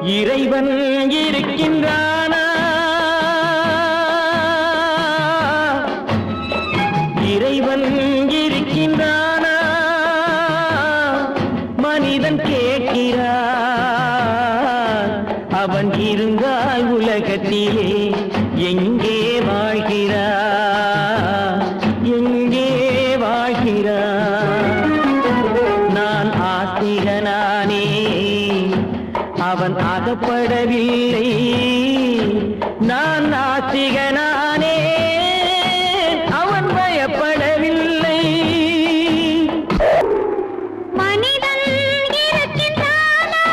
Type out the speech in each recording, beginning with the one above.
இறைவன் இருக்கின்றானா? இறைவன் இருக்கின்றானா? மனிதன் கேட்கிறான். அவன் இருந்தால் உலகத்திலே எங்கே வாழ்கிறான்? எங்கே வாழ்கிறான்? நான் ஆஸ்திகனானே, அவன் அகப்படவில்லை. நான் நாஸ்திகனானே, அவன் பயப்படவில்லை. மனிதன் இருக்கின்றானா?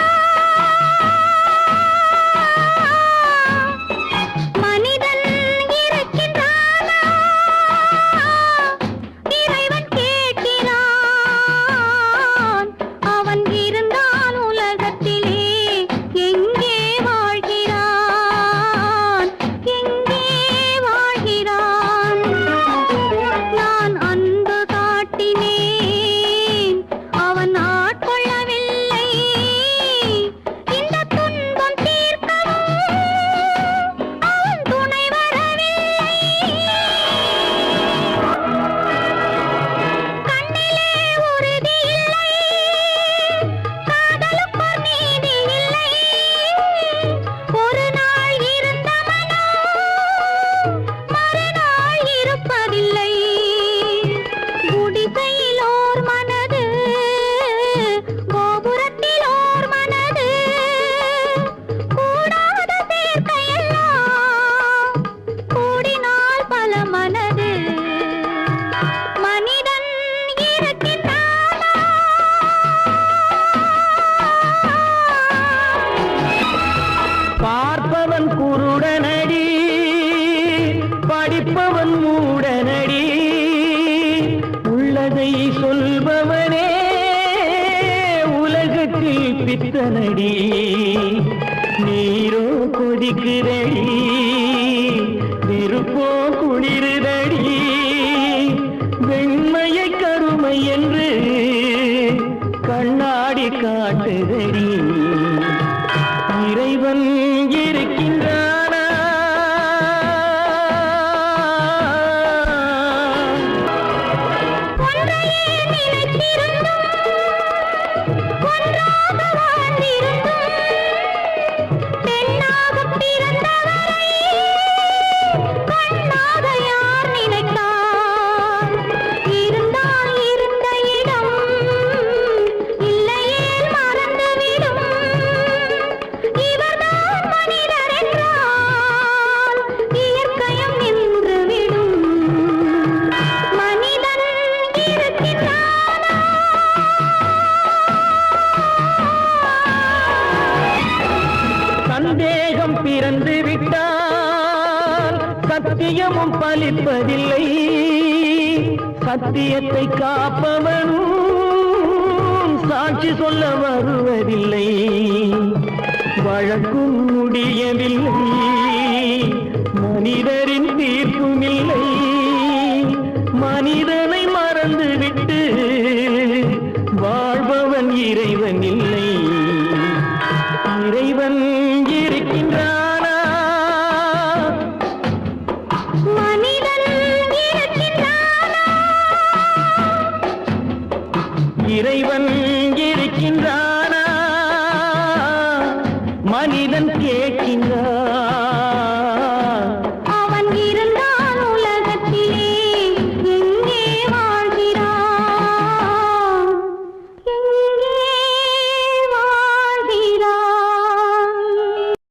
மனிதன் இருக்கின்றானா? இறைவன் கேட்கிறான். அவன் இருந்தான் உலகத்திலே எங்கே வாழ்கிறான்? எங்கே வாழ்கிறான்? நான் அன்பு காட்டினேன், அவன் ஆட்கொள்ளவில்லை. இந்த துன்பம் தீர்க்கவும் அவன் துணை வரவில்லை. கண்ணிலே உறுதி இல்லை, காதலுக்கு நீதி இல்லை. ஒரு நாள் இருந்த மனம் மறுநாள் இருப்பதில்லை. குடிசையில் ஓர் மனது, கோபுரத்தில் ஓர் மனது, கூடாத சேர்க்கையெல்லாம் கூடினால் பல மனது. மனிதன் இருக்கின்றானா? பார்ப்பவன் குருடனடி, படிப்பவன் மூடனடி. உள்ளதை சொல்பவனே உலகத்தில் பித்தனடி. நீரோ கொதிக்குதடி, நெருப்போ குளிருதடி. வெண்மையை கருமை என்று கண்ணாடி காட்டுதடி. இறைவன் இருக்கின்றானா? ஒன்றையே நினைத்திருந்தும் ஒன்றாக வாழ்ந்திருந்தும் பெண்ணாகப் பிறந்தவரை கண்ணாக யார் நினைத்தார்? இருந்தால் இருந்த இடம் இல்லையேல் மறந்துவிடும். இவர்தான் மனிதர் என்றால் இயற்கையும் நின்றுவிடும். மனிதன் இருக்கின்றானா? சந்தேகம் பிறந்து விட்டால் சத்தியமும் பலிப்பதில்லை. சத்தியத்தை காப்பவனும் சாட்சி சொல்ல வருவதில்லை. வழக்கும் முடியவில்லை, மனிதரின் தீர்ப்பும் இல்லை. மனிதனை மறந்துவிட்டு வாழ்பவன் இறைவன் இல்லை. இறைவன் இருக்கின்றானா? மனிதன் இருக்கின்றானா? இறைவன் இருக்கின்றானா? மனிதன்